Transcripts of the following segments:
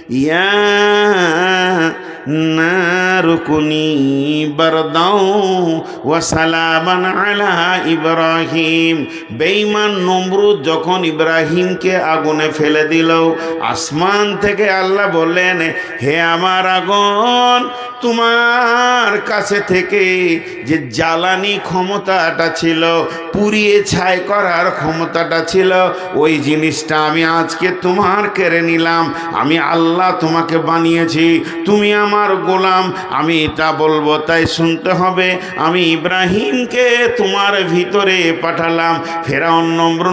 ইয়া নারু কুনি বারদাও ওয়া সালামান আলা ইব্রাহিম। বেঈমান নমরুদ যখন ইব্রাহিমকে আগুনে ফেলে দিল, আসমান থেকে আল্লাহ বললেন, হে আমার আগুন, তোমার কাছে থেকে যে জ্বালানি ক্ষমতাটা ছিল, পুড়িয়ে ছাই করার ক্ষমতাটা ছিল, ওই জিনিসটা আমি আজকে তোমার কেড়ে নিলাম। আমি আল্লাহ তোমাকে বানিয়েছি, তুমি আমার গোলাম, আমি এটা বলবো তাই শুনতে হবে। আমি ইব্রাহিমকে তোমার ভিতরে পাঠালাম। ফেরাউন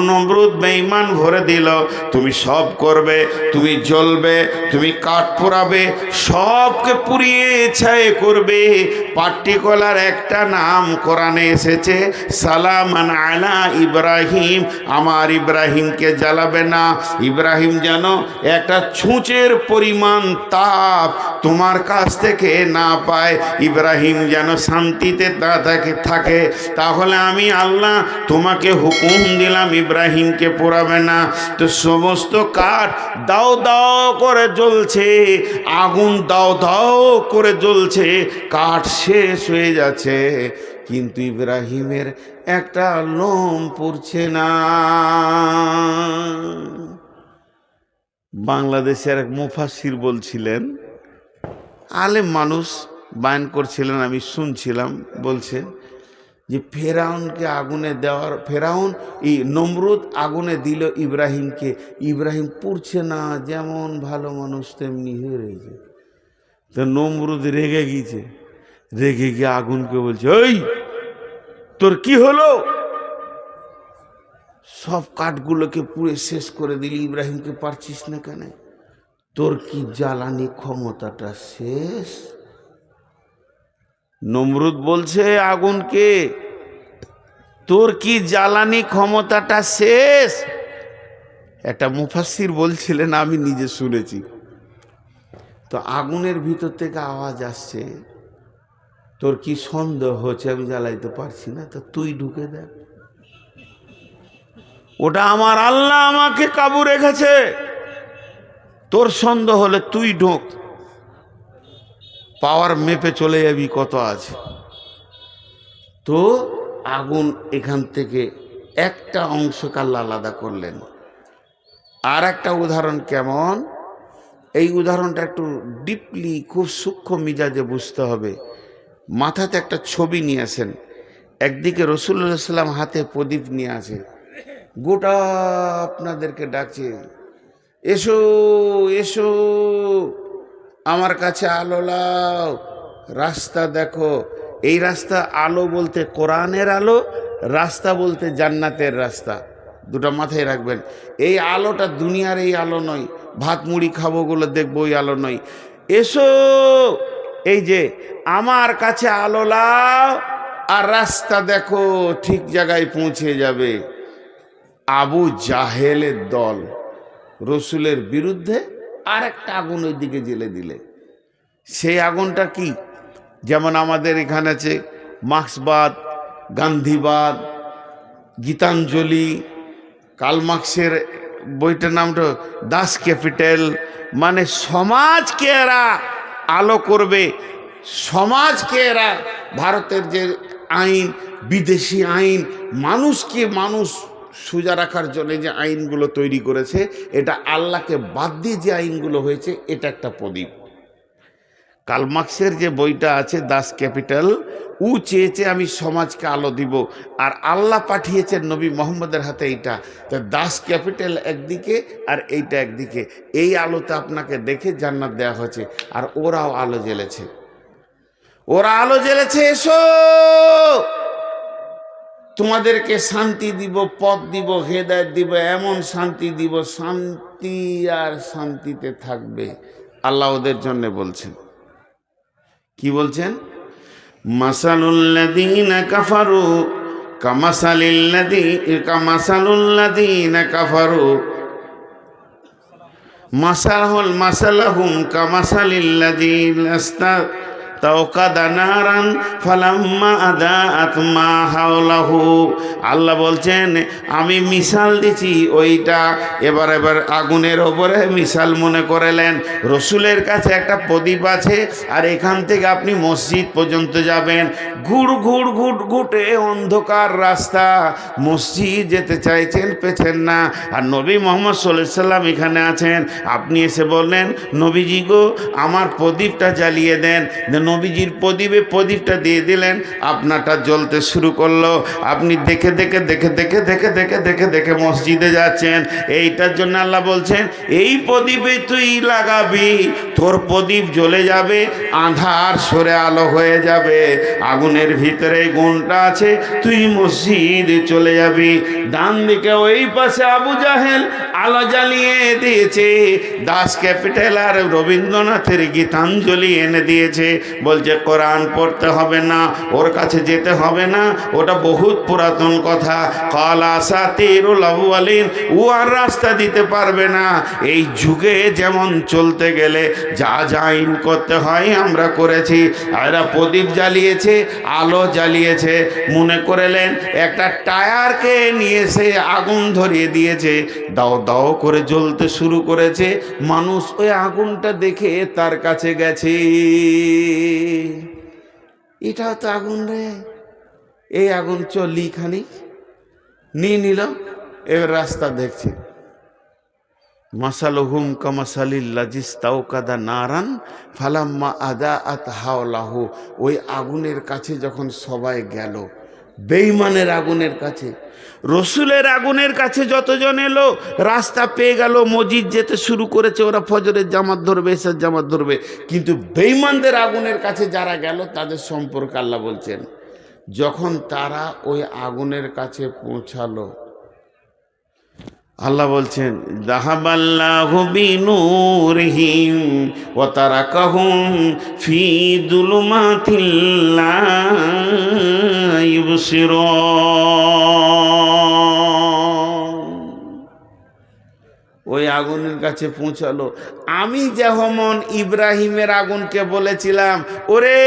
নমরুদ বেঈমান ভরে দিল, তুমি সব করবে, তুমি জ্বলবে, তুমি কাঠ পোড়াবে, সবকে পুড়িয়ে ছাই করবে। পার্টিকুলার একটা নাম কোরআনে এসেছে, সালামান আলা ইব্রাহিম, আমার ইব্রাহিমকে জ্বালাবে না। ইব্রাহিম যেন একটা ছুঁচের পরিমাণ তাপ তোমার কাছ থেকে না পায়, ইব্রাহিম যেন শান্তিতে থাকে। তাহলে আমি আল্লাহ তোমাকে হুকুম দিলাম ইব্রাহিমকে পোড়াবে না। তো সমস্ত কাঠ দাও দাও করে জ্বলছে, আগুন দাও দাও করে জ্বলছে, কাঠ শেষ হয়ে যাচ্ছে, কিন্তু ইব্রাহিমের একটা লোম পড়ছে না। বাংলাদেশের এক মুফাসসির বলছিলেন, আলেম মানুষ বায়ান করছিলেন, আমি শুনছিলাম, বলছেন যে ফেরাউনকে আগুনে দেওয়ার, ফেরাউন এই নমরুদ আগুনে দিল ইব্রাহিমকে, ইব্রাহিম পুড়ছে না, যেমন ভালো মানুষ তেমনি হয়ে রয়েছে। তো নমরুদ রেগে গিয়েছে, রেগে গিয়ে আগুনকে বলছে, ওই তোর কি হলো? সব কাঠগুলোকে পুড়ে শেষ করে দিলি, ইব্রাহিমকে পারছিস না কেন? তোর কি জ্বালানি ক্ষমতাটা শেষ? নমরুদ বলছে আগুনকে, তোর কি জ্বালানি ক্ষমতাটা শেষ? একটা মুফাসসির বলছিলেন, আমি নিজে শুনেছি, তো আগুনের ভিতর থেকে আওয়াজ আসছে, তোর কি সন্দেহ হচ্ছে আমি জ্বালাইতে পারছি না? তো তুই ঢুকে দেখ, ওটা আমার আল্লাহ আমাকে কাবু রেখেছে, তোর সন্দেহ হলে তুই ঢোক, পাওয়ার মেপে চলে যাবি কত আছে। তো আগুন এখান থেকে একটা অংশকে আল্লাহ আলাদা করলেন। আর একটা উদাহরণ কেমন, এই উদাহরণটা একটু ডিপলি, খুব সূক্ষ্ম মিজাজে বুঝতে হবে। মাথাতে একটা ছবি নিয়ে আসেন, একদিকে রাসূলুল্লাহ সাল্লাম হাতে প্রদীপ নিয়ে আছে, গোটা আপনাদেরকে ডাকছে, এসো এসো আমার কাছে আলো লাও, রাস্তা দেখো। এই রাস্তা, আলো বলতে কোরআনের আলো, রাস্তা বলতে জান্নাতের রাস্তা, দুটো মাথায় রাখবেন। এই আলোটা দুনিয়ার এই আলো নয়, ভাত মুড়ি খাবো গুলো দেখবো ওই আলো নয়। এসো, এই যে আমার কাছে আলো লাও আর রাস্তা দেখো, ঠিক জায়গায় পৌঁছে যাবে। আবু জাহেলের দল রসুলের বিরুদ্ধে আর একটা আগুন ওই দিকে জ্বেলে দিলে, সেই আগুনটা কি? যেমন আমাদের এখানে আছে মার্ক্সবাদ, গান্ধীবাদ, গীতাঞ্জলি, কার্ল মার্ক্সের বইটার নামটা দাস ক্যাপিটাল। মানে সমাজকে এরা আলো করবে, সমাজকে এরা, ভারতের যে আইন, বিদেশি আইন, মানুষকে মানুষ সোজা রাখার জন্য যে আইনগুলো তৈরি করেছে, এটা আল্লাহকে বাদ দিয়ে যে আইনগুলো হয়েছে, এটা একটা প্রদীপ। কার্ল মার্ক্সের যে বইটা আছে দাস ক্যাপিটাল, ও চেয়েছে আমি সমাজকে আলো দিব, আর আল্লাহ পাঠিয়েছেন নবী মোহাম্মদের হাতে এইটা। তো দাস ক্যাপিটাল একদিকে আর এইটা একদিকে, এই আলোতে আপনাকে দেখে জান্নাত দেওয়া হয়েছে, আর ওরাও আলো জ্বেলেছে, ওরা আলো জ্বেলেছে, এসো তোমাদেরকে শান্তি দিব, পথ দিব, হেদায়েত দিব, এমন শান্তি দিব, শান্তি আর শান্তিতে থাকবে। আল্লাহ ওদের জন্য বলছেন, কি বলছেন? মাসালুল্লাযীনা কাফারু কামাসালুল্লাযীনা কাফারু মাসালাহুম কামাসালিল্লাযীনা তাওকাদা নারান ফালাম্মা আদাআত মা হাওলাহু। আল্লাহ বলছেন আমি মিসাল দিছি ওইটা। এবার আগুনের ওপরে মিসাল মনে করেলেন রসুলের কাছে একটা প্রদীপ আছে, আর এখান থেকে আপনি মসজিদ পর্যন্ত যাবেন, ঘুটে অন্ধকার রাস্তা, মসজিদ যেতে চাইছেন পেছেন না, আর নবী মোহাম্মদ সাল্লাল্লাহু আলাইহি সাল্লাম এখানে আছেন। আপনি এসে বললেন নবীজি গো আমার প্রদীপটা জ্বালিয়ে দেন, নবীজির প্রদীপটা দিয়ে দিলেন, আপনারটা জ্বলতে শুরু করলো। আপনি দেখে দেখে মসজিদে যাচ্ছেন। এইটার জন্য আল্লাহ বলছেন এই প্রদীপে তুই লাগাবি, তোর প্রদীপ জ্বলে যাবে, আঁধার সরে আলো হয়ে যাবে। আগুনের ভিতরে গুণটা আছে, তুই মসজিদে চলে যাবি। ডান দিকে ওই পাশে আবু জাহেল আলো জ্বালিয়ে দিয়েছে, দাস ক্যাপিটাল আর রবীন্দ্রনাথের গীতাঞ্জলি এনে দিয়েছে। বলছে কোরআন পড়তে হবে না, ওর কাছে যেতে হবে না, ওটা বহুত পুরাতন কথা। কালা আসাতিরুল আউয়ালিন, ও আর রাস্তা দিতে পারবে না। এই যুগে যেমন চলতে গেলে যা আইন করতে হয় আমরা করেছি। এরা প্রদীপ জ্বালিয়েছে, আলো জ্বালিয়েছে, মনে করলেন একটা টায়ারকে নিয়ে এসে আগুন ধরিয়ে দিয়েছে, দাও দাও করে জ্বলতে শুরু করেছে। মানুষ ওই আগুনটা দেখে তার কাছে গেছে, এটাও তো আগুন রে, এই আগুন চলি খানি নিয়ে নিলাম। এবার রাস্তা দেখছে, মাসালুহুম কামাসালিল্লাযিস তাওকাদা নারান ফালাম্মা আদাআত হাওলাহু। ওই আগুনের কাছে যখন সবাই গেল, বেঈমানের আগুনের কাছে, রসুলের আগুনের কাছে যতজন এলো, রাস্তা পেয়ে গেল, মসজিদ যেতে শুরু করেছে, ওরা ফজরের জামাত ধরবে, এশার জামাত ধরবে। কিন্তু বেঈমানদের আগুনের কাছে যারা গেল তাদের সম্পর্কে আল্লাহ বলছেন, যখন তারা ওই আগুনের কাছে পৌঁছালো, আল্লাহ বলছেন যাহাবাল্লাহু বিনূরিহিম ওয়া তারাকাহুম ফি যুলুমাতিল লা ইবসিরুন। ওই আগুনের কাছে পৌঁছালো। আমি যেমন ইব্রাহিমের আগুনকে বলেছিলাম ওরে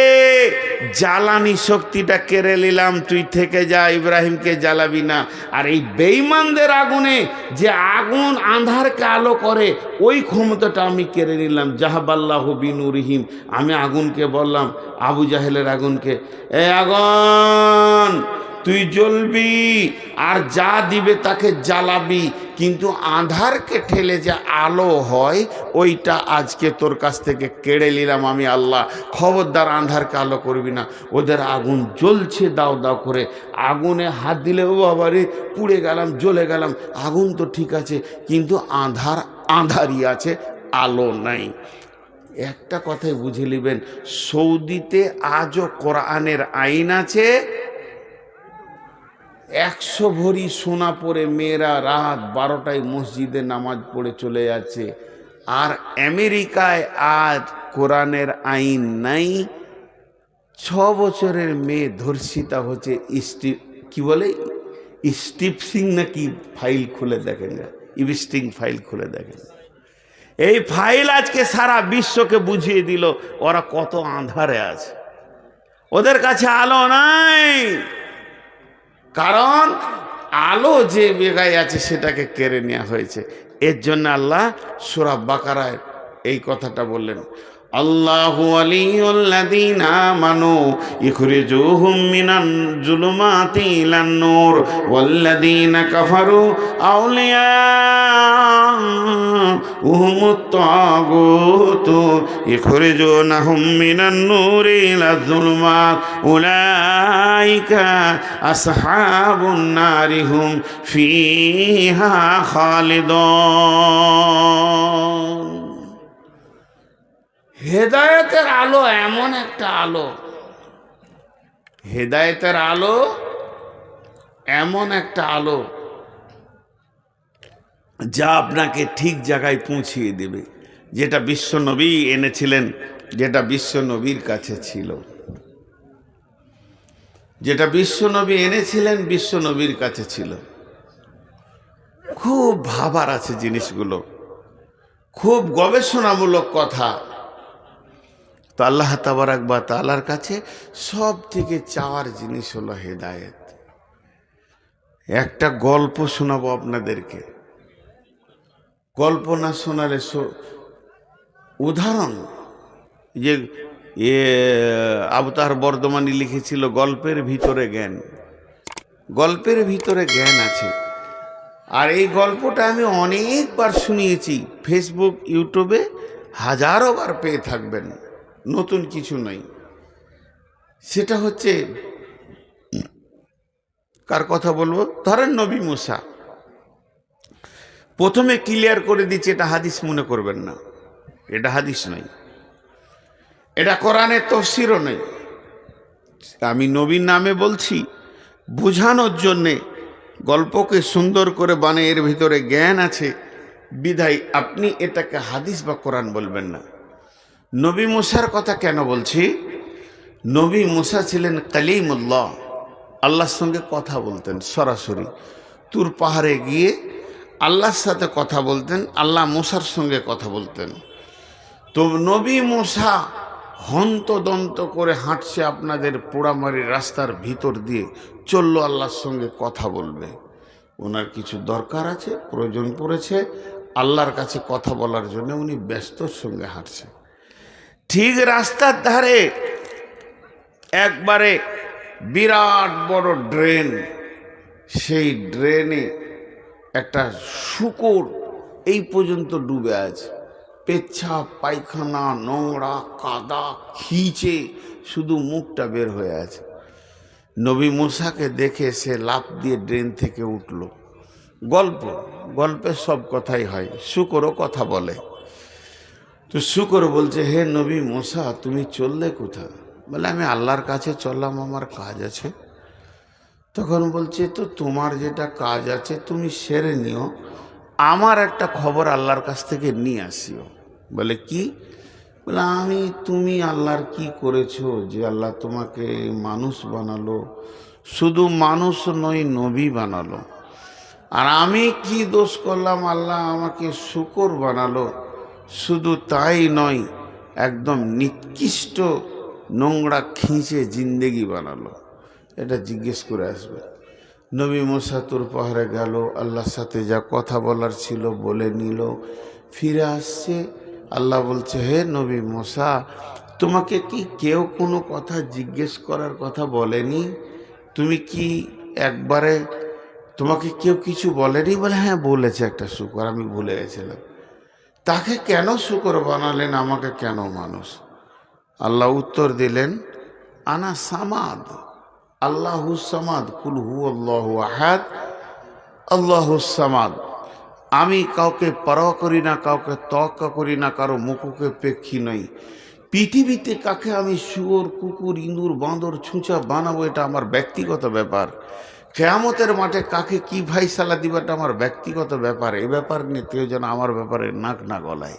জ্বালানি শক্তিটা কেড়ে নিলাম, তুই থেকে যা, ইব্রাহিমকে জ্বালাবি না। আর এই বেঈমানদের আগুনে যে আগুন আন্ধারকে আলো করে, ওই ক্ষমতাটা আমি কেড়ে নিলাম। যাহাবাল্লাহু বিনূরিহিম, আমি আগুনকে বললাম, আবু জাহেলের আগুনকে, এ আগুন তুই জ্বলবি আর যা দিবে তাকে জ্বালাবি, কিন্তু আঁধারকে ঠেলে যে আলো হয় ওইটা আজকে তোর কাছ থেকে কেড়ে নিলাম আমি আল্লাহ। খবরদার আঁধারকে আলো করবি না। ওদের আগুন জ্বলছে দাও দাও করে, আগুনে হাত দিলে ও বাবারে পুড়ে গেলাম, জ্বলে গেলাম। আগুন তো ঠিক আছে, কিন্তু আঁধারই আছে, আলো নাই। একটা কথাই বুঝে নেবেন, সৌদিতে আজও কোরআনের আইন আছে। 100 ভরি সোনা পরে মেয়েরা রাত 12টায় মসজিদে নামাজ পড়ে চলে যাচ্ছে। আর আমেরিকায় আজ কোরআনের আইন নাই। 6 বছরের মেয়ে ধর্ষিতা হচ্ছে, কি বলে স্টিপসিং নাকি ফাইল খুলে দেখেন, ইভিস্টিং ফাইল খুলে দেখেন। এই ফাইল আজকে সারা বিশ্বকে বুঝিয়ে দিল ওরা কত আঁধারে আছে, ওদের কাছে আলো নাই। কারণ আলো যে বেগায় আছে সেটাকে কেড়ে নেওয়া হয়েছে। এর জন্য আল্লাহ সূরা বাকারায় এই কথাটা বললেন, আল্লাহু ওয়ালিয়ুল্লাযীনা আমানু ইখরিজুহুম মিনান যুলুমাতি ইলান নূর ওয়াল্লাযীনা কাফারু আউলিয়াউহুমুত তাগুতু ইখরিজুনাহুম মিনান নূরি ইলাজ যুলুমাত উলাইকা আসহাবুন নারি হুম ফিহা খালিদুন। হেদায়েতের আলো এমন একটা আলো, হেদায়েতের আলো এমন একটা আলো যা আপনাকে ঠিক জায়গায় পৌঁছিয়ে দেবে। যেটা বিশ্বনবী এনেছিলেন, যেটা বিশ্বনবীর কাছে ছিল, যেটা বিশ্বনবী এনেছিলেন বিশ্বনবীর কাছে ছিল। খুব ভাবার আছে জিনিসগুলো, খুব গবেষণামূলক কথা। তো আল্লাহ তাবারাক ওয়া তাআলার কাছে সব থেকে চাওয়ার জিনিস হলো হেদায়েত। একটা গল্প শোনাবো আপনাদেরকে, গল্প না শোনালে উদাহরণ, যে আবতার বর্ধমানী লিখেছিল গল্পের ভিতরে জ্ঞান। গল্পের ভিতরে জ্ঞান আছে। আর এই গল্পটা আমি অনেকবার শুনিয়েছি, ফেসবুক ইউটিউবে হাজারো বার পেয়ে থাকবেন, নতুন কিছু নয়। সেটা হচ্ছে, কার কথা বলবো, ধরেন নবী মুসা। প্রথমে ক্লিয়ার করে দিচ্ছি, এটা হাদিস মনে করবেন না, এটা হাদিস নয়, এটা কোরআনের তাফসীরও নেই। আমি নবীর নামে বলছি বোঝানোর জন্যে, গল্পকে সুন্দর করে বানিয়ে এর ভিতরে জ্ঞান আছে বিধায় আপনি এটাকে হাদিস বা কোরআন বলবেন না। নবী মুসার কথা কেন বলছি? নবী মুসা ছিলেন কালিমুল্লাহ, আল্লাহর সঙ্গে কথা বলতেন সরাসরি। তুর পাহাড়ে গিয়ে আল্লাহর সাথে কথা বলতেন, আল্লাহ মুসার সঙ্গে কথা বলতেন। তো নবী মুসা হন্তদন্ত করে হাঁটছে আপনাদের পোড়ামারি রাস্তার ভিতর দিয়ে, চললো আল্লাহর সঙ্গে কথা বলবে। ওনার কিছু দরকার আছে, প্রয়োজন পড়েছে আল্লাহর কাছে কথা বলার জন্য, উনি ব্যস্তর সঙ্গে হাঁটছে। ঠিক রাস্তার ধারে একবারে বিরাট বড় ড্রেন, সেই ড্রেনে একটা শূকর এই পর্যন্ত ডুবে আছে। পেচ্ছাপ, পায়খানা, নোংরা, কাদা, খিচে শুধু মুখটা বের হয়ে আছে। নবী মুসাকে দেখে সে লাফ দিয়ে ড্রেন থেকে উঠল। গল্পে সব কথাই হয়, শূকরও কথা বলে। তো শূকর বলছে, হে নবী মুসা, তুমি চললে কোথায়? বলে, আমি আল্লাহর কাছে চললাম, আমার কাজ আছে। তখন বলছে, তো তোমার যেটা কাজ আছে তুমি সেরে নিও, আমার একটা খবর আল্লাহর কাছ থেকে নিয়ে আসিও। বলে, কি? বলে, তুমি আল্লাহর কি করেছো যে আল্লাহ তোমাকে মানুষ বানালো? শুধু মানুষ নয়, নবী বানালো। আর আমি কি দোষ করলাম, আল্লাহ আমাকে শূকর বানালো? শুধু তাই নয়, একদম নিকৃষ্ট নোংরা খিঁচে জিন্দেগি বানালো। এটা জিজ্ঞেস করে আসবে। নবী মুসা তুর পাহাড়ে গেল, আল্লাহর সাথে যা কথা বলার ছিল বলে নিল, ফিরে আসছে। আল্লাহ বলছে, হে নবী মুসা, তোমাকে কি কেউ কোনো কথা জিজ্ঞেস করার কথা বলেনি? তুমি কি একবারে, তোমাকে কেউ কিছু বলেনি? বলে, হ্যাঁ বলেছে একটা শূকর, আমি ভুলে গেছিলাম। তাকে কেন শূকর বানালেন, আমাকে কেন মানুষ? আল্লাহ উত্তর দিলেন, আনা সামাদ, আল্লাহুস সামাদ, কুল হুয়াল্লাহু আহাদ, আল্লাহুস সামাদ। আমি কাউকে পরোয়া করি না, কাউকে তোয়াক্কা করি না, কারো মুখকে পেক্ষী নই। পৃথিবীতে কাকে আমি শুয়োর, কুকুর, ইঁদুর, বাঁদর, ছুঁচা বানাবো, এটা আমার ব্যক্তিগত ব্যাপার। কিয়ামতের মাঠে কাকে কি ফায়সালা দিবাটা আমার ব্যক্তিগত ব্যাপার। এই ব্যাপার নিয়ে কেউ যেন আমার ব্যাপারে নাক না গলায়।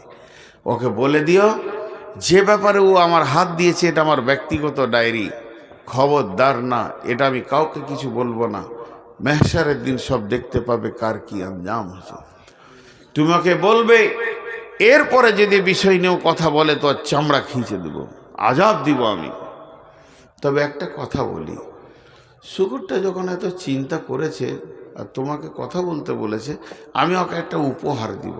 ওকে বলে দিও, যে ব্যাপারে ও আমার হাত দিয়েছে এটা আমার ব্যক্তিগত ডায়েরি, খবরদার না, এটা আমি কাউকে কিছু বলবো না। মেহশারের দিন সব দেখতে পাবে কার কি আঞ্জাম হয়েছে। তোমাকে বলবে, এরপরে যদি বিষয় নিয়েও কথা বলে তো চামড়া খিঁচে দেব, আজাব দিব আমি। তবে একটা কথা বলি, শূকরটা যখন এত চিন্তা করেছে আর তোমাকে কথা বলতে বলেছে, আমি ওকে একটা উপহার দিব।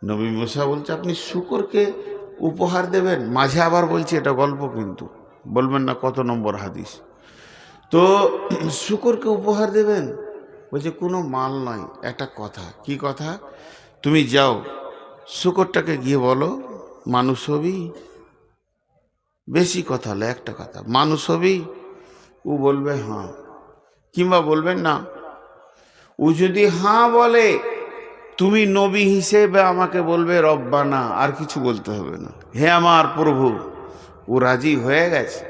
নবী মুসা বলছে, আপনি শূকরকে উপহার দেবেন? মাঝে আবার বলছে, এটা গল্প কিন্তু বলবেন না কত নম্বর হাদিস। তো শূকরকে উপহার দেবেন? বলছে, কোনো মাল নয়, একটা কথা। কি কথা? তুমি যাও, শূকরটাকে গিয়ে বলো মানুষ হবি। বেশি কথা হলে একটা কথা, মানুষ হবি? ও বলবে হ্যাঁ, কিংবা বলবেন না। ও যদি হ্যাঁ বলে, তুমি নবী হিসেবে আমাকে বলবে রব্বানা, আর কিছু বলতে হবে না, হে আমার প্রভু। ও রাজি হয়ে গেছে।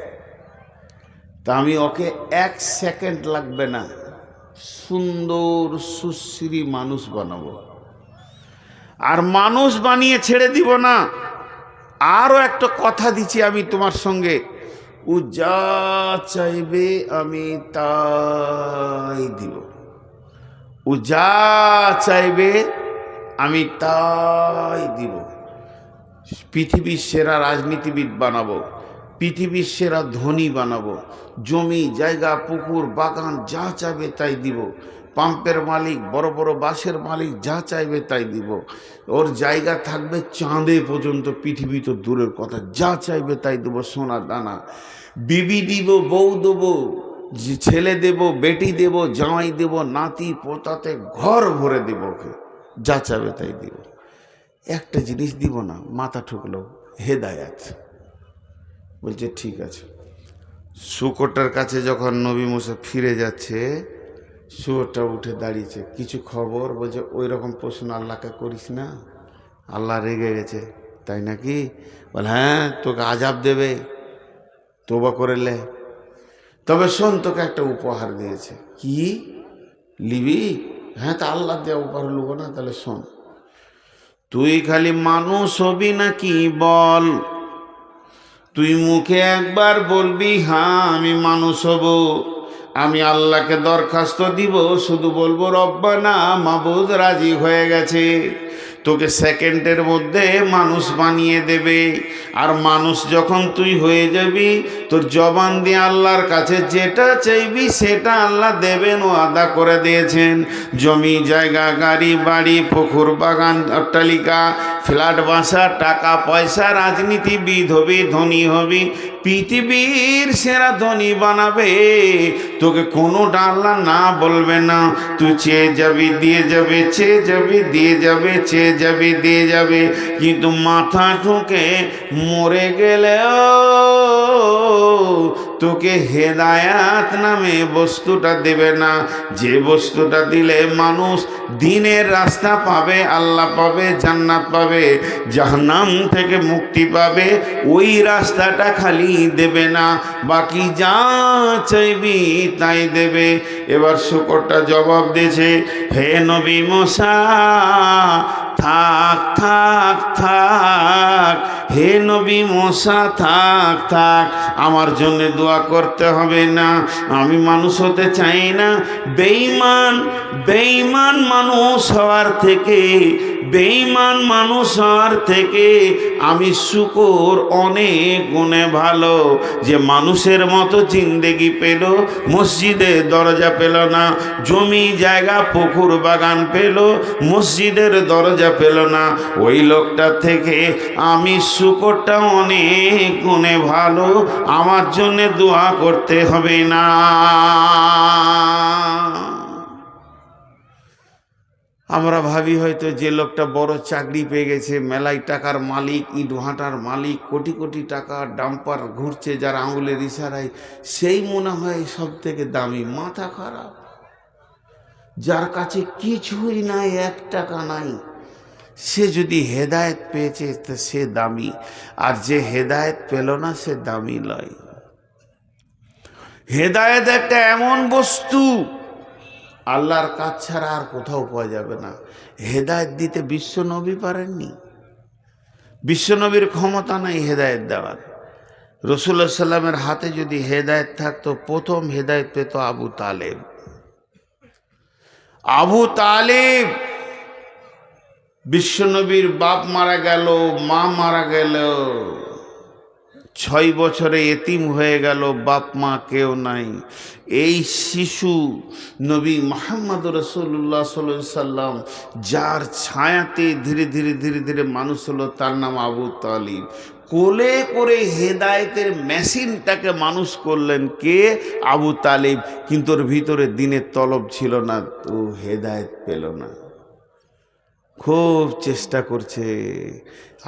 তা আমি ওকে 1 সেকেন্ড লাগবে না, সুন্দর সুশ্রী মানুষ বানাবো। আর মানুষ বানিয়ে ছেড়ে দিব না, আরও একটা কথা দিচ্ছি আমি তোমার সঙ্গে, ও যা চাইবে আমি তাই দিব। ও যা চাইবে আমি তাই দিব। পৃথিবীর সেরা রাজনীতিবিদ বানাবো, পৃথিবীর সেরা ধনী বানাবো, জমি জায়গা পুকুর বাগান যা চাইবে তাই দিব, পাম্পের মালিক বড় বড় বাসের মালিক যা চাইবে তাই দিব, ওর জায়গা থাকবে চাঁদে পর্যন্ত, পৃথিবী তো দূরের কথা, যা চাইবে তাই দেবো, সোনা দানা, বিবি দিব, বউ দেবো, ছেলে দেব, বেটি দেব, জামাই দেব, নাতি পোতাতে ঘর ভরে দেব, ওকে যা চাইবে তাই দিব। একটা জিনিস দিব না, মাথা ঠুকলো, হেদায়াত। বলছে ঠিক আছে। শুকরটার কাছে যখন নবী মুসা ফিরে যাচ্ছে, শুকরটা উঠে দাঁড়িয়েছে, কিছু খবর? বলছে ওই রকম প্রশ্ন আল্লাহকে করিস না, আল্লাহ রেগে গেছে। তাই নাকি? বল হ্যাঁ, তোকে আজাব দেবে, তোবা করে লে। তবে শোন, তোকে একটা উপহার দিয়েছে। কি লিবি? হ্যাঁ, তা আল্লাহ দেওয়া উপহার লুব না? তাহলে শোন, তুই খালি মানুষ হবি নাকি বল। তুই মুখে একবার বলবি হ্যাঁ আমি মানুষ হব, আমি আল্লাহকে দরখাস্ত দিব, শুধু বলবো রব্বানা, মাবুদ রাজি হয়ে গেছে, তোকে সেকেন্ডের মধ্যে মানুষ বানিয়ে দেবে। আর মানুষ যখন তুই হয়ে যাবি, তোর জবান দিয়ে আল্লাহর কাছে যেটা চাইবি সেটা আল্লাহ দেবেন, ও আদা করে দিয়েছেন। জমি জায়গা গাড়ি বাড়ি পুকুর বাগান অট্টালিকা ফ্ল্যাট বাসা টাকা পয়সা, রাজনীতিবিদ হবি ধনী হবি, পৃথিবীর সেরা ধনী বানাবে, তোকে কোনোটা আল্লাহ না বলবে না। তুই চেয়ে যাবি দিয়ে যাবে, চেয়ে যাবি দিয়ে যাবে, চেয়ে যাবি দিয়ে যাবে, কিন্তু মাথা ঠুকে মরে গেলেও তোকে হেদায়াত নামে বস্তুটা দেবে না। যে বস্তুটা দিলে মানুষ দিনের রাস্তা পাবে, আল্লাহ পাবে, জান্নাত পাবে, জাহান্নাম থেকে মুক্তি পাবে, ওই রাস্তাটা খালি দেবে না, বাকি যা চাইবি তাই দেবে। এবার শুকরটা জবাব দিয়েছে, হে নবী মুসা, থাক থাক থাক, হে নবী মুসা থাক থাক, আমার জন্য দোয়া করতে হবে না, আমি মানুষ হতে চাই না। বেঈমান বেঈমান মানুষ হওয়ার থেকে, বেঈমান মানুষ হওয়ার থেকে আমি শুকর অনেক গুণে ভালো। যে মানুষের মতো জিন্দেগি পেল, মসজিদের দরজা পেল না, জমি জায়গা পুকুর বাগান পেল, মসজিদের দরজা পেল না, ওই লোকটা থেকে আমি শুকরটা অনেক গুণে ভালো, আমার জন্য দোয়া করতে হবে না। আমরা ভাবি হয়তো যে লোকটা বড় চাকরি পেয়ে গেছে, মেলাই টাকার মালিক, ইট ভাটার মালিক, কোটি কোটি টাকা ডাম্পার ঘুরছে যার আঙুলের ইশারায়, সেই মনে হয় সব থেকে দামি। মাথা খারাপ। যার কাছে কিছুই নাই, 1 টাকা নাই, সে যদি হেদায়েত পেয়েছে তো সে দামি, আর যে হেদায়েত পেল না সে দামি নয়। হেদায়েত একটা এমন বস্তু, আল্লাহর কাজ ছাড়া আর কোথাও পাওয়া যাবে না। হেদায়েত দিতে বিশ্বনবী পারেননি, বিশ্বনবীর ক্ষমতা নাই হেদায়েত দেওয়ার। রাসূলুল্লাহ সাল্লাল্লাহু আলাইহি ওয়াসাল্লামের হাতে যদি হেদায়েত থাকতো, প্রথম হেদায়েত পেত আবু তালেব। আবু তালেব, বিশ্বনবীর বাপ মারা গেল, মা মারা গেল, 6 বছরে এতিম হয়ে গেল, বাপ মা কেউ নাই। এই শিশু নবী মুহাম্মদ রাসূলুল্লাহ সাল্লাল্লাহু আলাইহি সাল্লাম, যার ছায়াতে ধীরে ধীরে ধীরে ধীরে মানুষ হলো, তার নাম আবু তালিব। কোলে করে হেদায়েতের মেশিনটাকে মানুষ করলেন কে? আবু তালিব। কিন্তু ওর ভিতরে দিনের তলব ছিল না, তো হেদায়েত পেল না। খুব চেষ্টা করছে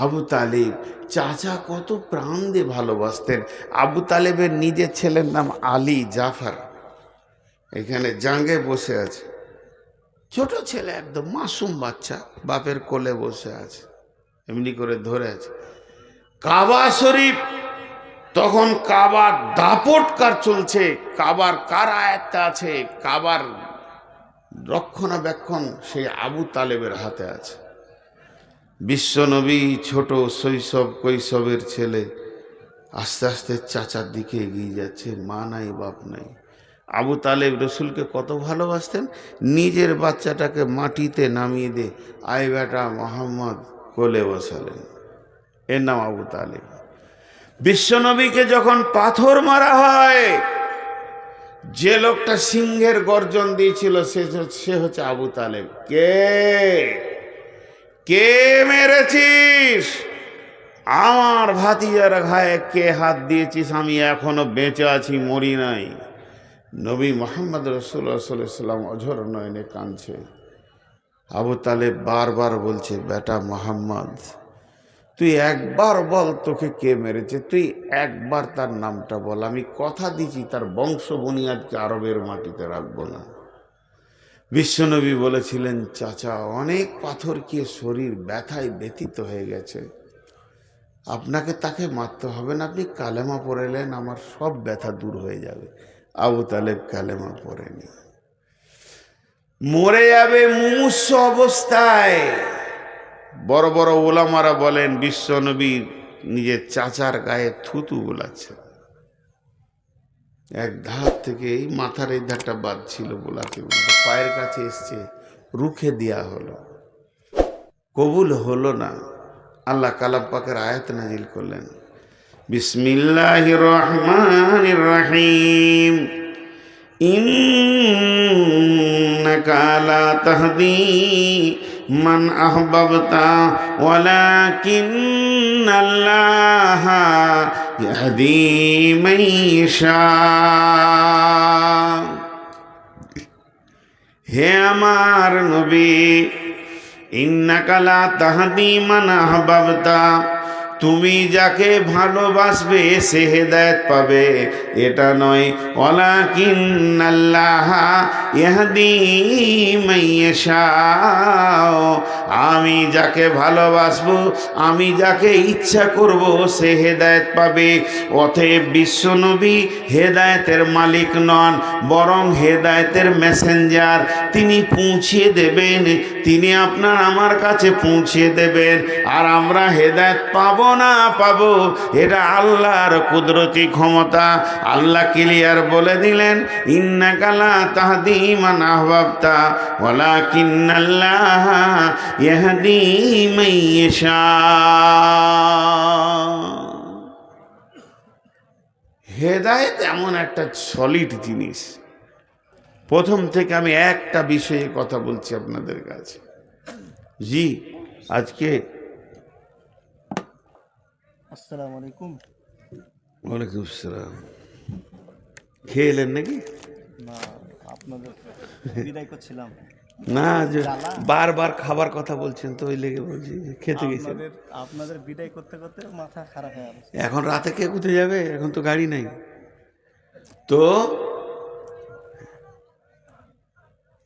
আবু তালিব। চাচা কত প্রাণ দিয়ে ভালোবাসতেন। আবু তালেবের নিজের ছেলের নাম আলী জাফর, এখানে জাঙ্গে বসে আছে, ছোট ছেলে, একদম মাসুম বাচ্চা, বাপের কোলে বসে আছে, এমনি করে ধরে আছে। কাবা শরীফ, তখন কাবার দাপটকার চলছে, কাবার কার আয়াতটা আছে, কাবার রক্ষণাবেক্ষণ সেই আবু তালেবের হাতে আছে। বিশ্বনবী ছোট শৈশব কৈশবের ছেলে, আস্তে আস্তে চাচার দিকে এগিয়ে যাচ্ছে, মা নাই বাপ নাই। আবু তালেব রসুলকে কত ভালোবাসতেন, নিজের বাচ্চাটাকে মাটিতে নামিয়ে দিয়ে আয় বেটা মোহাম্মদ কোলে বসালেন। এর নাম আবু তালেব। বিশ্বনবীকে যখন পাথর মারা হয়, যে লোকটা সিংহের গর্জন দিয়েছিল সে হচ্ছে আবু তালেব। কে মেরেছিস? আমার ভাতিজার গায়ে কে হাত দিয়েছিস? আমি এখনো বেঁচে আছি, মরি নাই। নবী মোহাম্মদ রাসূলুল্লাহ সাল্লাল্লাহু আলাইহি ওয়াসাল্লাম অঝর নয়নে কাঁদছে। আবু তালেব বারবার বলছে, বেটা মোহাম্মদ, তুই একবার বল তোকে কে মেরেছে, তুই একবার তার নামটা বল, আমি কথা দিচ্ছি তার বংশ বুনিয়াদকে আরবের মাটিতে রাখবো না। বিশ্বনবী বলেছিলেন, চাচা, অনেক পাথর কি শরীর ব্যথায় ব্যথিত হয়ে গেছে, আপনাকে তাকে মারতে হবে না, আপনি কালেমা পড়েলেন, আমার সব ব্যথা দূর হয়ে যাবে। আবু তালেব কালেমা পড়েনি, মরে যাবে মুমূর্ষু অবস্থায়। বড় বড় ওলামারা বলেন বিশ্বনবী নিজের চাচার গায়ে থুতু বোলাচ্ছে। এক ধার থেকে এই মাথার এই ধারটা বাদ ছিল, বোলাতে বলতে পায়ের কাছে এসছে, রুখে দেয়া হলো, কবুল হলো না। আল্লাহ কালাম পাকের আয়াত নাজিল করলেন, বিসমিল্লাহির রহমানির রহিম, ইন্নাকা লা তাহদি মান আহবাবতা ওয়ালাকিন্নাল্লাহা ইয়াহদি মান ইয়াশা। হে আমার নবী, ইন্নাকা লা তাহদি মান আহবাবতা, তুমি যাকে ভালোবাসবে সে হেদায়েত পাবে, এটা নয়। ওয়ালাকিন্নাল্লাহা ইয়াহদি মান ইয়াশা, আমি যাকে ভালোবাসবো, আমি যাকে ইচ্ছা করব সে হেদায়েত পাবে। অতএব বিশ্বনবী হেদায়েতের মালিক নন, বরং হেদায়েতের মেসেঞ্জার। তিনি পৌঁছিয়ে দেবেন, তিনি আপনার আমার কাছে পৌঁছিয়ে দেবেন। আর আমরা হেদায়েত পাবো না পাবো, এটা আল্লাহর কুদরতি ক্ষমতা। আল্লাহ ক্লিয়ার বলে দিলেন, ইন্নাকা লা তাহদি মান আহবাবতা ওয়ালাকিন্নাল্লাহা ইয়াহদি মান ইয়াশা। হেদায়েত এমন একটা সলিড জিনিস। প্রথম থেকে আমি একটা বিষয়ে কথা বলছি আপনাদের কাছে। জি, আজকে আসসালামু আলাইকুম। ওয়ালাইকুম আসসালাম। খেয়ে এলেন নাকি? না, আপনাদের বিদায় করছিলাম। না, যে বারবার খাবার কথা বলছেন তো ওই লেগে বলছি, খেতে গেছেন। আপনাদের বিদায় করতে করতে মাথা খারাপ হয়ে গেছে। এখন রাতে কে কোথায় যাবে? এখন তো গাড়ি নাই। তো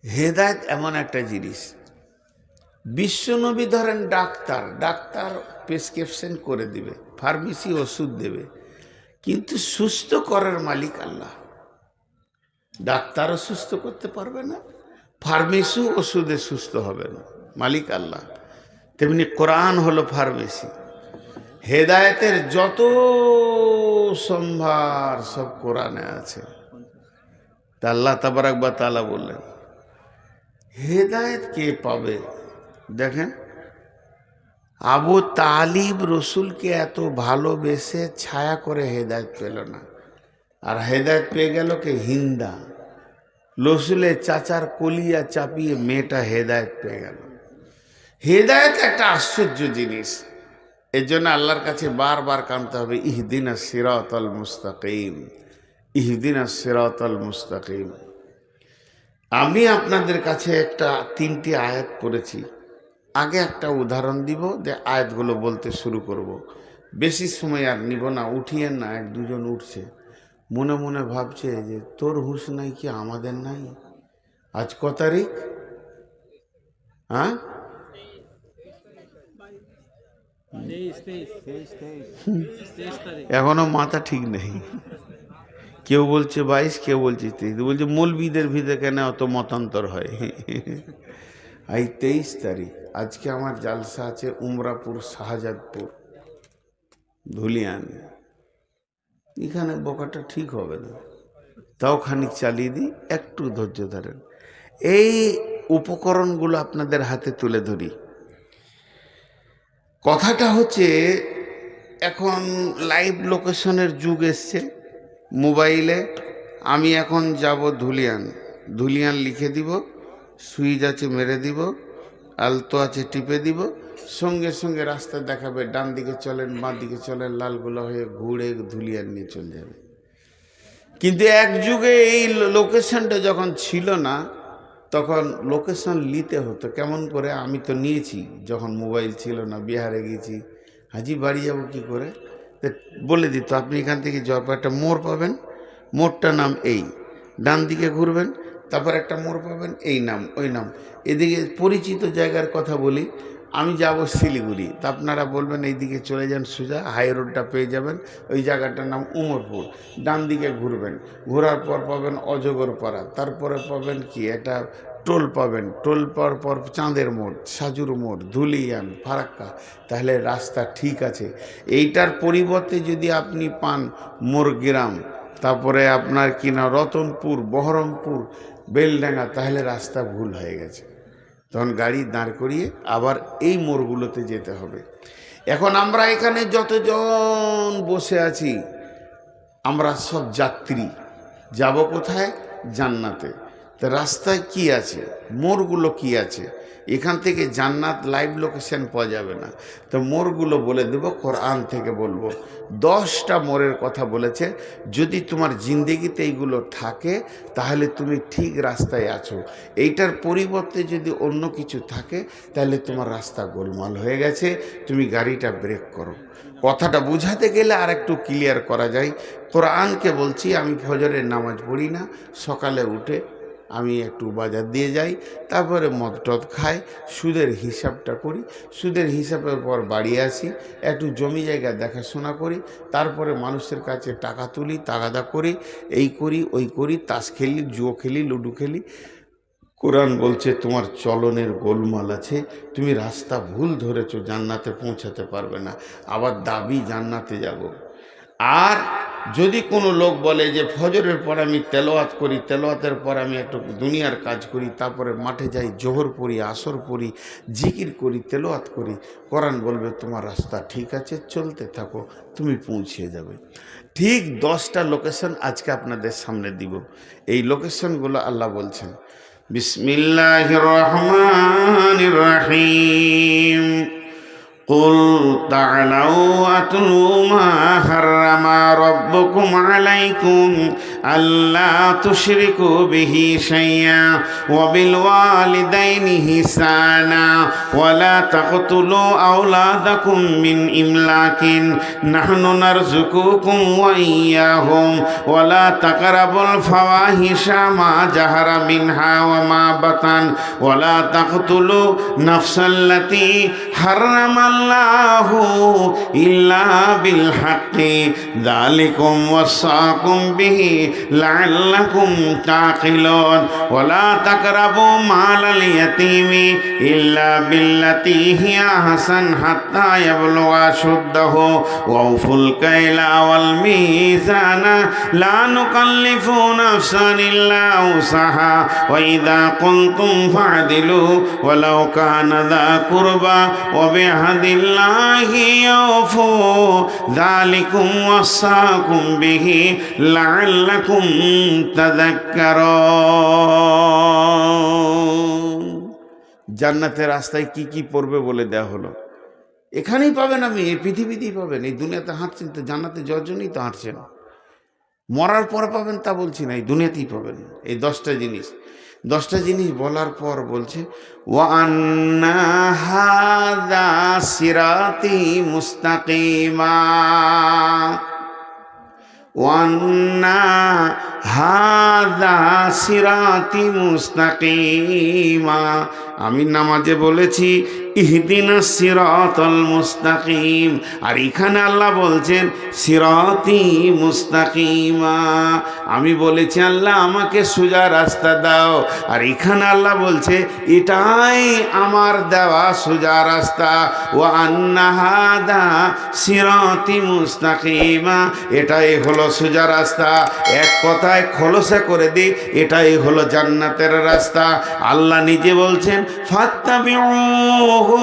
হেদায়েত এমন একটা জিনিস। বিশ্বনবী ধরেন ডাক্তার প্রেসক্রিপশন করে দিবে, ফার্মেসি ওষুধ দেবে, কিন্তু সুস্থ করার মালিক আল্লাহ। ডাক্তারও সুস্থ করতে পারবে না, ফার্মেসি ওষুধে সুস্থ হবে না, মালিক আল্লাহ। তেমনি কোরআন হলো ফার্মেসি। হেদায়েতের যত সম্ভার সব কোরআনে আছে। তা আল্লাহ তাবারাক ওয়া তাআলা বললেন, হেদায়েত কে পাবে? দেখেন, আবু তালিব রসুলকে এত ভালোবেসে ছায়া করে হেদায়েত পেল না, আর হেদায়েত পেয়ে গেল কে? হিন্দা। রসুলের চাচার কলিয়া চাপিয়ে মেয়েটা হেদায়েত পেয়ে গেল। হেদায়েত একটা আশ্চর্য জিনিস। এর জন্য আল্লাহর কাছে বারবার কাঁদতে হবে, ইহদিনাস সিরাতাল মুস্তাকিম, ইহদিনাস সিরাতাল মুস্তাকিম। আমি আপনাদের কাছে তিনটি আয়াত পড়েছি। আগে একটা উদাহরণ দিব, যে আয়াতগুলো বলতে শুরু করব। বেশি সময় আর নিব না, উঠিয়েন না। এক দুজন উঠছে, মনে মনে ভাবছে যে তোর হুঁশ নাই কি আমাদের নাই? আজ ক তারিখ? হ্যাঁ, এখনো মাথা ঠিক নেই। কেউ বলছে 22, কেউ বলছে 23, বলছে মৌলবীদের ভিতরে কেন অত মতান্তর হয়। এই 23 তারিখ। আজকে আমার জালসা আছে উমরাপুর, শাহজাদপুর, ধুলিয়ান। এখানে বকাটা ঠিক হবে না, তাও খানিক চালিয়ে দিই, একটু ধৈর্য ধরেন। এই উপকরণগুলো আপনাদের হাতে তুলে ধরি। কথাটা হচ্ছে, এখন লাইভ লোকেশনের যুগ এসছে মোবাইলে। আমি এখন যাব ধুলিয়ান, ধুলিয়ান লিখে দিব, সুইচ আছে মেরে দিব, আলতো আছে টিপে দিব, সঙ্গে সঙ্গে রাস্তা দেখাবে, ডান দিকে চলেন বাঁ দিকে চলেন, লালগোলা হয়ে ঘুরে ধুলিয়ান নিয়ে চলে যাবে। কিন্তু এক যুগে এই লোকেশনটা যখন ছিল না, তখন লোকেশন নিতে হতো কেমন করে। আমি তো নিয়েছি যখন মোবাইল ছিল না, বিহারে গেছি, হাজি বাড়ি যাবো কী করে, বলে দিত আপনি এখান থেকে যাওয়ার পর একটা মোড় পাবেন, মোড়টার নাম এই, ডান দিকে ঘুরবেন, তারপর একটা মোড় পাবেন, এই নাম ওই নাম। এদিকে পরিচিত জায়গার কথা বলি, আমি যাব শিলিগুড়ি, তা আপনারা বলবেন এইদিকে চলে যান সোজা, হাই রোডটা পেয়ে যাবেন, ওই জায়গাটার নাম উমরপুর, ডান দিকে ঘুরবেন, ঘোরার পর পাবেন অজগরপাড়া, তারপরে পাবেন কি একটা টোল পাবেন, টোল পাওয়ার পর চাঁদের মোড়, সাজুর মোড়, ধুলিয়ান, ফারাক্কা। তাহলে রাস্তা ঠিক আছে। এইটার পরিবর্তে যদি আপনি পান মোরগ্রাম, তারপরে আপনার কিনা রতনপুর, বহরমপুর, বেলডাঙ্গা, তাহলে রাস্তা ভুল হয়ে গেছে। তখন গাড়ি দাঁড় করিয়ে আবার এই মোড়গুলোতে যেতে হবে। এখন আমরা এখানে যতজন বসে আছি, আমরা সব যাত্রী, যাব কোথায়? জান্নাতে। তা রাস্তায় কি আছে, মোড়গুলো কি আছে? এখান থেকে জান্নাত লাইভ লোকেশন পাওয়া যাবে না, তো মোড়গুলো বলে দেব, কোরআন থেকে বলবো। 10টা মোড়ের কথা বলেছে। যদি তোমার জিন্দেগিতে এইগুলো থাকে তাহলে তুমি ঠিক রাস্তায় আছো। এইটার পরিবর্তে যদি অন্য কিছু থাকে তাহলে তোমার রাস্তা গোলমাল হয়ে গেছে, তুমি গাড়িটা ব্রেক করো। কথাটা বোঝাতে গেলে আর একটু ক্লিয়ার করা যায়। কোরআনকে বলছি, আমি ফজরের নামাজ পড়ি না, সকালে উঠে আমি একটু বাজার দিয়ে যাই, তারপরে মদ টদ খাই, সুদের হিসাবটা করি, সুদের হিসাবের পর বাড়ি আসি, একটু জমি জায়গা দেখাশোনা করি, তারপরে মানুষের কাছে টাকা তুলি, তাগাদা করি, এই করি ওই করি, তাস খেলি, জুয়ো খেলি, লুডো খেলি। কোরআন বলছে তোমার চলনের গোলমাল আছে, তুমি রাস্তা ভুল ধরেছো, জান্নাতে পৌঁছাতে পারবে না। আবার দাবি জান্নাতে যাব। আর যদি কোনো লোক বলে যে ফজরের পর আমি তেলাওয়াত করি, তেলাওয়াতের পর আমি একটু দুনিয়ার কাজ করি, তারপরে মাঠে যাই, জোহর পড়ি, আসর পড়ি, জিকির করি, তেলাওয়াত করি, কোরআন বলবে তোমার রাস্তা ঠিক আছে, চলতে থাকো, তুমি পৌঁছে যাবে। ঠিক 10টা লোকেশন আজকে আপনাদের সামনে দিব। এই লোকেশনগুলো আল্লাহ বলছেন, বিসমিল্লাহির রহমানির রহিম। قل تعالوا أتلوا ما حرم ربكم عليكم ألا تشركوا به شيئا وبالوالدين إحسانا ولا تقتلوا أولادكم من إملاق نحن نرزقكم وإياهم ولا تقربوا الفواحش ما ظهر منها وما بطن ولا تقتلوا نفس التي حرم الله إلا بالحق ذلكم وصاكم به لعلكم تعقلون ولا تقربوا مال اليتيم إلا بالتي هي أحسن حتى يبلغ أشده وأوفوا الكيل والميزان لا نكلف نفسا إلا وسعها وإذا قلتم فاعدلوا ولو كان ذا قربى وبعهد الله يوفوا ذلكم وصاكم به لعلكم تذكرون। জান্নাতের রাস্তায় কি কি পড়বে বলে দেওয়া হলো। এখানেই পাবেন, আপনি এই পৃথিবীতেই পাবেন। এই দুনিয়াতে হাঁটছেন তো জান্নাতে যাওয়ার জন্যই তো হাঁটছেন। মরার পরে পাবেন তা বলছি না, এই দুনিয়াতেই পাবেন। এই 10টা জিনিস, 10টা জিনিস বলার পর বলছে ওয়া আন্না হাযা সিরাতি মুস্তাকিমা ওয়া আন্না হাযা সিরাতি মুস্তাকিমা। আমি নামাজে বলেছি ইহদিনাস সিরাতাল মুস্তাকিম, আর এখানে আল্লাহ বলছেন সিরাতি মুস্তাকিমা। আমি বলেছি আল্লাহ আমাকে সোজা রাস্তা দাও, আর এখানে আল্লাহ বলছে এটাই আমার দেওয়া সোজা রাস্তা। ওয়া আন্না হাযা সিরাতি মুস্তাকিমা, এটাই হলো সোজা রাস্তা। এক কথায় খোলসা করে দিই, এটাই হলো জান্নাতের রাস্তা। আল্লাহ নিজে বলছেন ফাত্তাবিউহু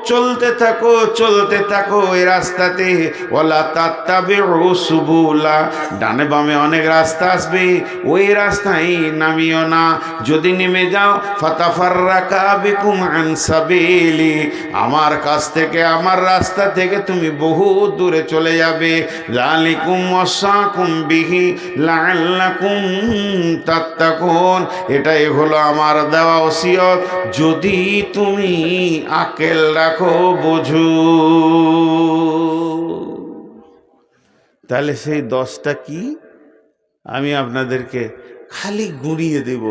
চলতে থাকো এই রাস্তাতে। ওয়ালা তাত্তাবিউ সুবুলা, ডানে বামে অনেক রাস্তা আসবে, ওই রাস্তায় নামিও না। যদি নেমে যাও ফাতাফাররাকা বিকুম আন সাবিলি, আমার কাছ থেকে, আমার রাস্তা থেকে তুমি বহু দূরে চলে যাবে। যালিকুম ওয়াসাকুম বিহি লাআল্লাকুম তাত্তাকুন, এটাই হলো আমার দেওয়া ওসিয়ত, যদি তুমি আকেল রাখো, বোঝো। তাহলে সেই 10টা কি আমি আপনাদেরকে খালি গুঁড়িয়ে দেব।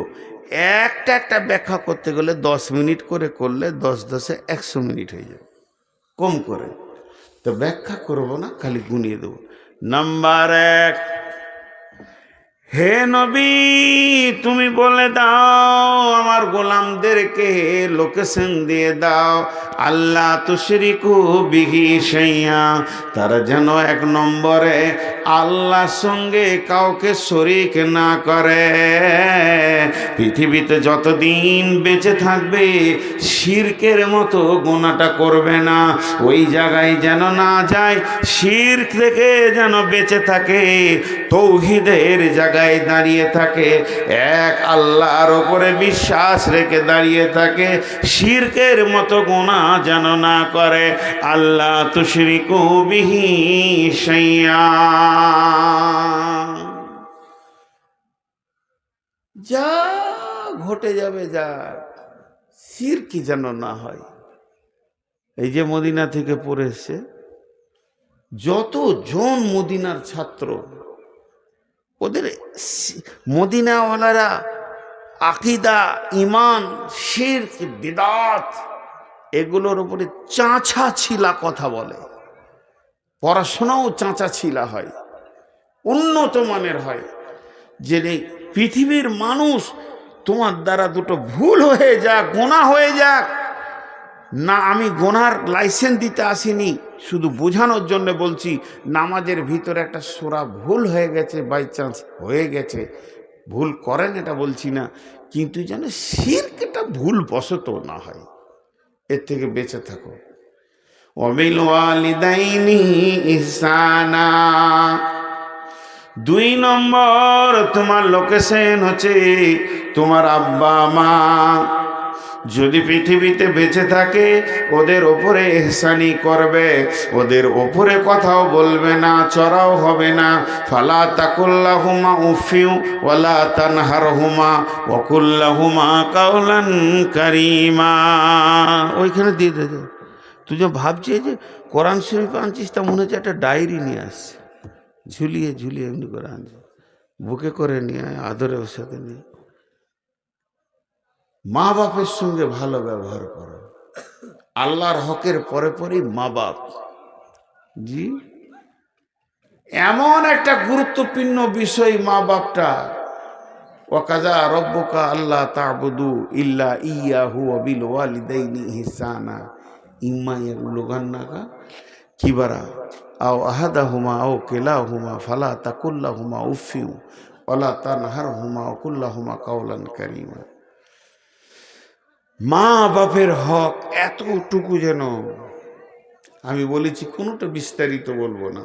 একটা ব্যাখ্যা করতে গেলে 10 মিনিট করে করলে 10 10 100 মিনিট হয়ে যাবে, কম করে। তো ব্যাখ্যা করব না, খালি গুনিয়ে দেব। নাম্বার 1, হে নবী তুমি বলে দাও আমার গোলামদেরকে, লোকেশন দিয়ে দাও, আল্লাহ তুশরিকু বিহি শাইআ, তারা যেন 1 নম্বরে আল্লাহর সঙ্গে কাউকে শরীক না করে। পৃথিবীতে যতদিন বেঁচে থাকবে শিরকের মতো গুনাহটা করবে না, ওই জায়গায় যেন না যায়, শিরক থেকে যেন বেঁচে থাকে, তৌহিদের জায়গায় দাঁড়িয়ে থাকে, এক আল্লাহর উপরে বিশ্বাস রেখে দাঁড়িয়ে থাকে, শিরকের মতো গুনাহ যেন না করে। আল্লাহ তুশরিকু বিহি শাইআ, যা ঘটে যাবে যা, শিরকি যেন না হয়। এই যে মদিনা থেকে পড়ে এসছে যতজন মদিনার ছাত্র, ওদের মদিনাওয়ালারা আকিদা, ইমান, শিরক, বিদআত এগুলোর উপরে চাঁচা ছিলা কথা বলে। পড়াশোনাও চাঁচা ছিলা হয়, উন্নত মানের হয়। যে পৃথিবীর মানুষ তোমার দ্বারা দুটো ভুল হয়ে যাক, গোনা হয়ে যাক না, আমি গোনার লাইসেন্স দিতে আসিনি, শুধু বোঝানোর জন্য বলছি, নামাজের ভিতরে একটা সূরা ভুল হয়ে গেছে, বাই চান্স হয়ে গেছে, ভুল করেন এটা বলছি না, কিন্তু যেন শিরকটা ভুল বশত না হয়, এর থেকে বেঁচে থাকো। ওয়াবিল ওয়ালিদাইনি ইহসানা, 2 নম্বর তোমার লোকেশন হচ্ছে তোমার আব্বা মা, যদি পৃথিবীতে বেঁচে থাকে ওদের ওপরে ইহসানি করবে, ওদের ওপরে কথাও বলবে না, চড়াও হবে না। ফালা তাকুল্লাহুমা উফিউ ওয়ালা তানহারহুমা ওয়াকুল্লাহুমা কাওলান কারীমা। ওইখানে দিয়ে দে, তুই যে ভাবছিস যে কোরআন শরীফ আনছিস, তা মনে হচ্ছে একটা ডায়েরি নিয়ে আসছে, ঝুলিয়ে ঝুলিয়ে এমনি করে আনছে, বুকে করে নিয়ে আদরের সাথে নিয়ে। মা বাপের সঙ্গে ভালো ব্যবহার করো, আল্লাহর হকের পরে পরেই মা বাপ। জি, এমন একটা গুরুত্বপূর্ণ বিষয় মা বাপটা। ওয়াকাযা রব্বুকা আল্লা তা'বুদু ইল্লা ইয়াহু ওয়া বিল ওয়ালিদাইনি ইহসানা ইম্মা ইয়াবলুগান্নাকা কিবারা আও আহাদাহুমা আও কিলাহুমা ফালা তাকুল্লাহুমা উফিউ ওয়ালা তানহারহুমা ওয়া কুল্লাহুমা কাওলান কারীমা। মা বাপের হক এতটুকু, যেন আমি বলেছি কোনোটা বিস্তারিত বলবো না,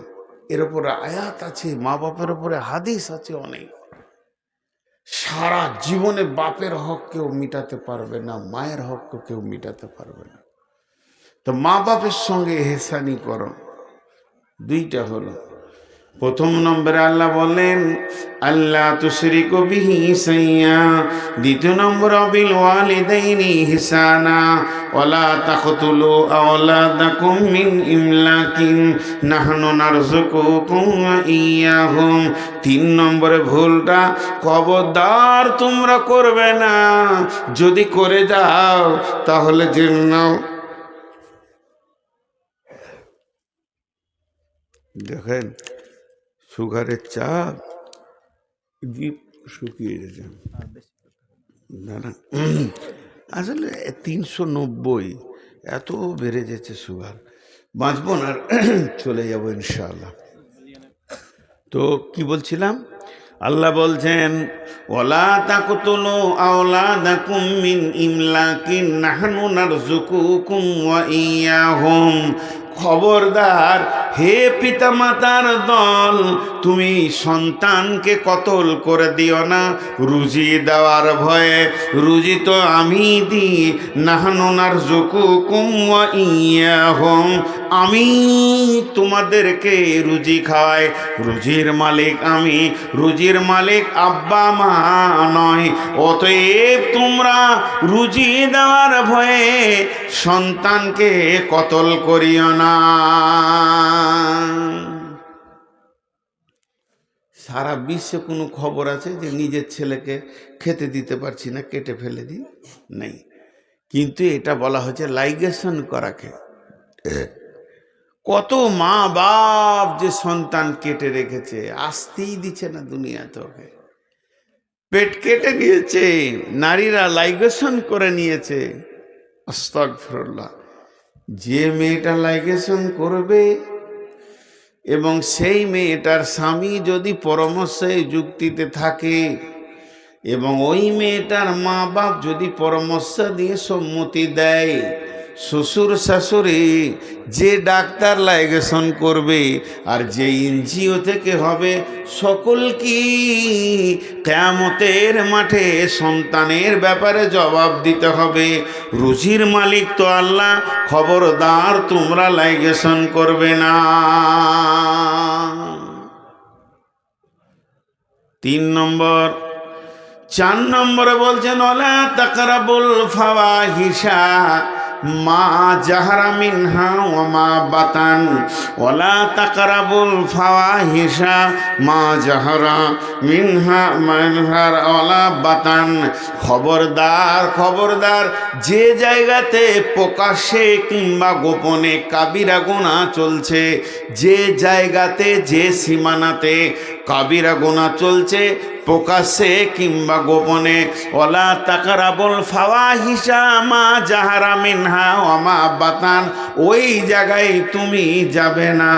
এর উপরে আয়াত আছে, মা বাপের উপরে হাদিস আছে অনেক। সারা জীবনে বাপের হক কেউ মিটাতে পারবে না, মায়ের হক কেউ মিটাতে পারবে না। তো মা বাপের সঙ্গে ইহসানি করো। 2টা হলো, 1 নম্বরে আল্লাহ বলেন আল্লাহ তুশরিকু বিহি শাইআ, 2 নম্বর বিল ওয়ালিদাইনি ইহসানা ওয়ালা তাকতুলু আওলাদাকুম মিন ইমলাকিন নাহনু নারযুকুকুম ওয়া ইয়াহুম। 3 নম্বরে ভুলটা খবরদার তোমরা করবে না, যদি করে যাও তাহলে জেনে নাও। দেখেন সুগারের চাপ জিভ শুকিয়ে গেছে, না না আসলে 390 এত বেড়ে যাচ্ছে সুগার, বাঁচবো না, চলে যাবো ইনশাআল্লাহ। তো কি বলছিলাম, আল্লাহ বলছেন ওয়ালা তাকতুলু আওলাদাকুম মিন ইমলাকিন নাহনু নারযুকুকুম ওয়া ইয়াহুম। খবরদার হে পিতামাতার দল, তুমি সন্তানকে কতল করে দিও না রুজি দেওয়ার ভয়ে। রুজি তো আমি দিই, নাহনু নারযুকুকুম ওয়া ইয়াহুম, আমি তোমাদেরকে রুজি খাওয়াই। রুজির মালিক আমি, রুজির মালিক আব্বা মা নয়। অতএব তোমরা রুজি দেওয়ার ভয়ে সন্তানকে কতল করিও না। সারা বিশ্বে কোনো খবর আছে যে নিজের ছেলেকে খেতে দিতে পারছি না, কেটে ফেলে দিই? নেই। কিন্তু এটা বলা হচ্ছে লাইগেশন করাকে। কত মা বাপ যে সন্তান কেটে রেখেছে, আসতেই দিচ্ছে না দুনিয়া তোকে। পেট কেটে নিয়েছে, নারীরা লাইগেশন করে নিয়েছে। আস্তাগফিরুল্লাহ। যে মেয়েটা লাইগেশন করবে এবং সেই মেয়েটার স্বামী যদি পরামর্শে যুক্তিতে থাকে এবং ওই মেয়েটার মা বাপ যদি পরামর্শ দিয়ে সম্মতি দেয়, শ্বশুর শাশুড়ি যে ডাক্তার লাইগেশন করবে আর যে এনজিও থেকে হবে, সকল কি কিয়ামতের মাঠে সন্তানের ব্যাপারে জবাব দিতে হবে। রুজির মালিক তো আল্লাহ, খবরদার তোমরা লাইগেশন করবে না। 3 নম্বর। 4 নম্বরে বলছেন ওয়ালা তাকরাবুল ফাওয়াহিশা মা জাহারা মিনহা ওয়া মা বাতান। ওয়ালা তাকরাবুল ফাওয়াহিশা মা জাহারা মিনহা ওয়ালা বাতান। খবরদার, খবরদার, যে জায়গাতে প্রকাশ্যে কিংবা গোপনে কাবিরা গুনাহ চলছে, যে জায়গাতে যে সীমানাতে কাবিরা গুনাহ চলছে প্রকাশ্যে কিংবা গোপনে, ওয়ালা তাকরাবুল ফাওয়াহিশা মা জাহারা মিনহা ওয়া মা বাতান, ওই জায়গায় তুমি যাবে না।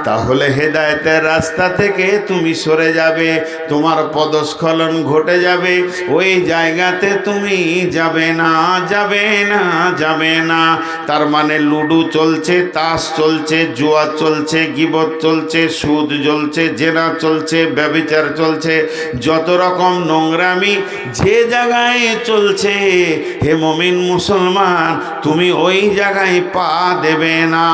তাহলে হেদায়েতের রাস্তা থেকে তুমি সরে যাবে, তোমার পদস্খলন ঘটে যাবে। ওই জায়গাতে তুমি যাবে না, যাবে না, যাবে না। তার মানে লুডু চলছে, তাস চলছে, জুয়া চলছে, গীবত চলছে, সুদ চলছে, জেনা চলছে, ব্যভিচার চলছে, যত রকম নোংরামি যে জায়গায় চলছে, হে মুমিন মুসলমান, তুমি ওই জায়গায় পা দেবে না।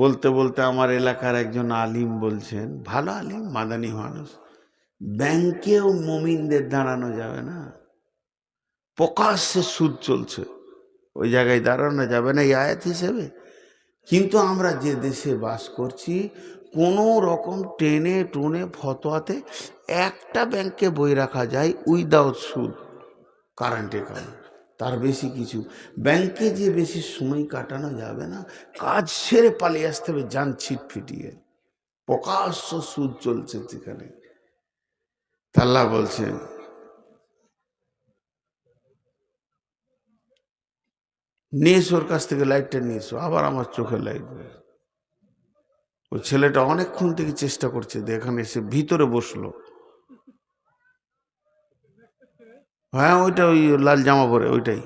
বলতে বলতে আমার এলাকার একজন আলিম বলছেন, ভালো আলিম, মাদানী মানুষ, ব্যাংকেও মুমিনদের দাঁড়ানো যাবে না, প্রকাশ্যে সুদ চলছে, ওই জায়গায় দাঁড়ানো যাবে না এই আয়াত হিসেবে। কিন্তু আমরা যে দেশে বাস করছি, কোনো রকম টেনে টুনে ফতোয়াতে একটা ব্যাংকে বই রাখা যায় উইদাউট সুদ, কারেন্ট অ্যাকাউন্ট, তার বেশি কিছু। ব্যাংকে যে বেশি সময় কাটানো যাবে না, কাজ সেরে পালিয়ে আসতে হবে যান ছিট ফিটিয়ে। প্রকাশ্য সুদ চলছে সেখানে। আল্লাহ বলছেন নিয়ে এসো, ওর কাছ থেকে লাইটটা নিয়ে এসো। আবার আমার চোখে লাইট। ওই ছেলেটা অনেকক্ষণ থেকে চেষ্টা করছে, এখানে এসে ভিতরে বসলো। হ্যাঁ, ওইটা, ওই লাল জামা পরে ওইটাই।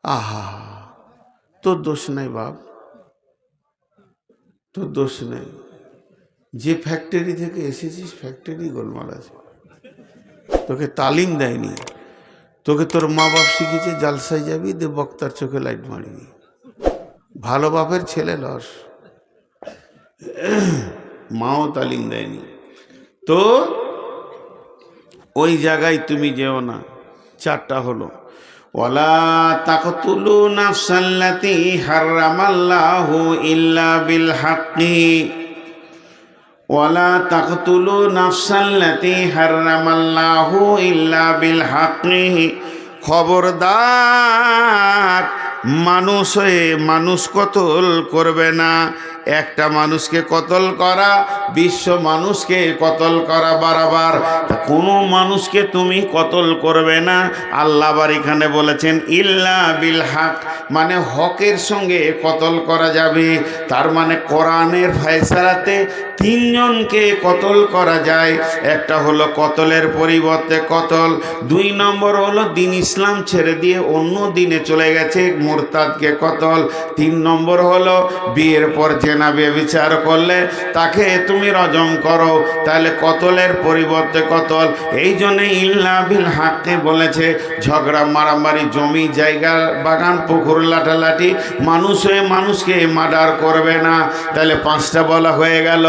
আহা, তোর দোষ নেই বাপ, তোর দোষ নেই। যে ফ্যাক্টরি থেকে এসেছিস, ফ্যাক্টরি গোলমাল আছে। তোকে তালিম দেয়নি, তোকে তোর মা বাপ শিখেছে জালসায় যাবি দে বক্তার চোখে লাইট মারবি। ভালো বাপের ছেলে লস, মাও তালিম দেয়নি। তো ওই জায়গায় তুমি যেও না। 4টা হলো, ওয়ালা তাকতুলু নাফসাল্লাতী হারামাল্লাহু ইল্লা বিল হাক্কি। ওয়ালা তাকতুলু নাফসাল্লাতী হারামাল্লাহু ইল্লা বিল হাক্কি। খবরদার, মানুষ হয়ে মানুষ কতল করবে না। একটা মানুষকে কতল করা, বিশ্ব মানুষকে কতল করা বারবার। কোনো মানুষকে তুমি কতল করবে না। আল্লাহ আবার এখানে বলেছেন ইল্লা বিল হক, মানে হকের সঙ্গে কতল করা যাবে। তার মানে কোরআনের ফয়সালাতে তিনজনকে কতল করা যায়। একটা হলো কতলের পরিবর্তে কতল, 2 নম্বর হলো দিন ইসলাম ছেড়ে দিয়ে অন্য দিনে চলে গেছে মুরতাদকে কতল, 3 নম্বর হলো বিয়ের পর জেনা ব্যভিচার করলে তাকে তুমি রজম করো। তাহলে কতলের পরিবর্তে কতল। এই জন্যে ইল্লা বিল হাক্কে বলেছে। ঝগড়া মারামারি, জমি জায়গা বাগান পুকুর লাঠালাঠি, মানুষ হয়ে মানুষকে মার্ডার করবে না। তাহলে 5টা বলা হয়ে গেল।